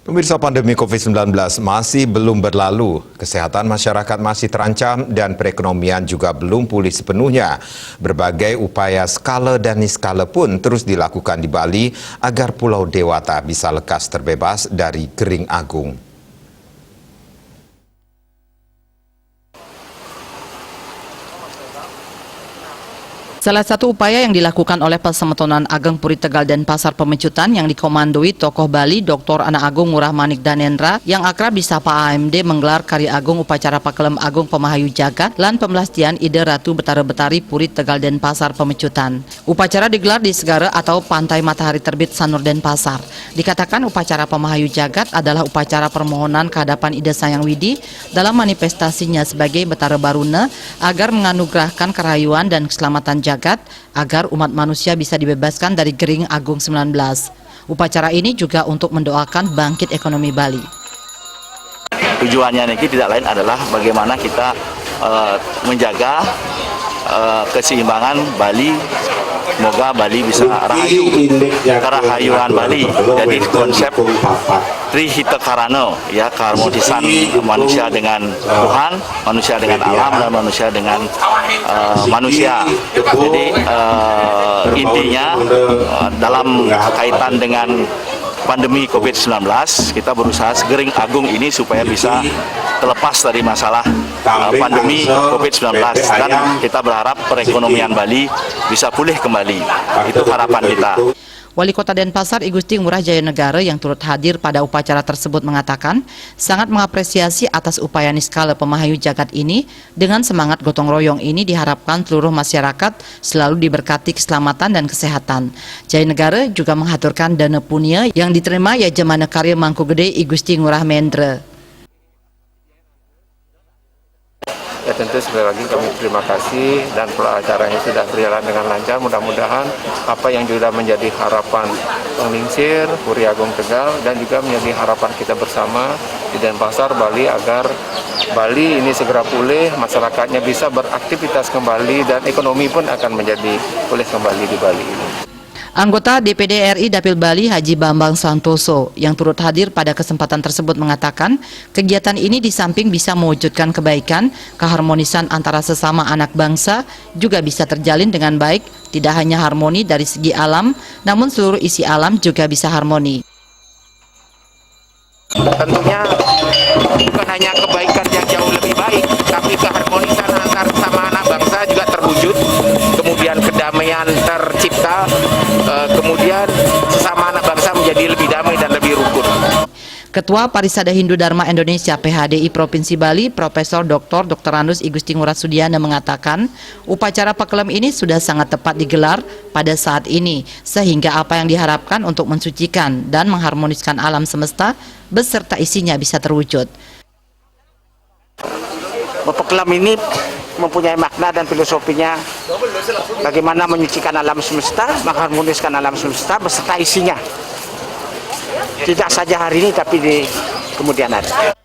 Pemirsa, pandemi COVID-19 masih belum berlalu, kesehatan masyarakat masih terancam dan perekonomian juga belum pulih sepenuhnya. Berbagai upaya skala dan niskala pun terus dilakukan di Bali agar Pulau Dewata bisa lekas terbebas dari kering agung. Salah satu upaya yang dilakukan oleh Persemetonan Ageng Puri Tegal dan Pasar Pemecutan yang dikomandoi tokoh Bali Dr. Anak Agung Ngurah Manik Danendra yang akrab disapa AMD menggelar Karya Agung upacara Pakelem Agung Pemahayu Jagat lan pemelastian Ide Ratu Betara Betari Puri Tegal dan Pasar Pemecutan. Upacara digelar di Segara atau Pantai Matahari Terbit Sanur Denpasar. Dikatakan upacara Pemahayu Jagat adalah upacara permohonan kehadapan Ida Sayang Widi dalam manifestasinya sebagai Betara Baruna agar menganugerahkan kerayuan dan keselamatan jagat agar umat manusia bisa dibebaskan dari Gering Agung 19. Upacara ini juga untuk mendoakan bangkit ekonomi Bali. Tujuannya ini tidak lain adalah bagaimana kita menjaga keseimbangan Bali. Semoga Bali bisa rahayu, kerahayuan Bali. Jadi konsep Trihita Karana, ya, keharmonisan manusia dengan Tuhan, manusia dengan alam, dan manusia dengan manusia. Jadi intinya dalam kaitan dengan pandemi COVID-19, kita berusaha Gering Agung ini supaya bisa terlepas dari masalah pandemi COVID-19 dan kita berharap perekonomian Bali bisa pulih kembali. Itu harapan kita. Wali Kota Denpasar I Gusti Ngurah Jayanegara yang turut hadir pada upacara tersebut mengatakan sangat mengapresiasi atas upaya niskala Pemahayu Jagat ini. Dengan semangat gotong royong ini diharapkan seluruh masyarakat selalu diberkati keselamatan dan kesehatan. Jayanegara juga mengaturkan dana punya yang diterima Yajamana Karya Mangku Gede I Gusti Ngurah Mendra. Ya, tentu sekali lagi kami terima kasih dan acaranya sudah berjalan dengan lancar. Mudah-mudahan apa yang juga menjadi harapan Penglingsir, Puri Agung Tegal dan juga menjadi harapan kita bersama di Denpasar, Bali agar Bali ini segera pulih, masyarakatnya bisa beraktivitas kembali dan ekonomi pun akan menjadi pulih kembali di Bali ini. Anggota DPD RI Dapil Bali Haji Bambang Santoso yang turut hadir pada kesempatan tersebut mengatakan kegiatan ini di samping bisa mewujudkan kebaikan, keharmonisan antara sesama anak bangsa juga bisa terjalin dengan baik, tidak hanya harmoni dari segi alam, namun seluruh isi alam juga bisa harmoni. Tentunya bukan hanya kebaikan yang jauh lebih baik, tapi keharmonisan antar sama anak bangsa juga terwujud, kemudian kedamaian tercipta, kemudian sesama anak bangsa menjadi lebih damai dan lebih rukun. Ketua Parisada Hindu Dharma Indonesia PHDI Provinsi Bali, Profesor Dr. Anus I Gusti Ngurah Sudiana mengatakan, upacara Pakelem ini sudah sangat tepat digelar pada saat ini, sehingga apa yang diharapkan untuk mensucikan dan mengharmoniskan alam semesta beserta isinya bisa terwujud. Pakelem ini mempunyai makna dan filosofinya bagaimana menyucikan alam semesta, mengharmoniskan alam semesta beserta isinya. Tidak saja hari ini tapi di kemudian hari.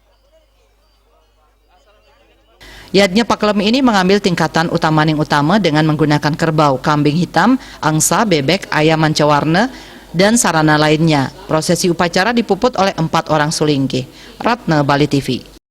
Yadnya Pakelem ini mengambil tingkatan utamaning utama dengan menggunakan kerbau, kambing hitam, angsa, bebek, ayam mancawarna, dan sarana lainnya. Prosesi upacara dipuput oleh 4 orang sulingkih. Ratna Bali TV.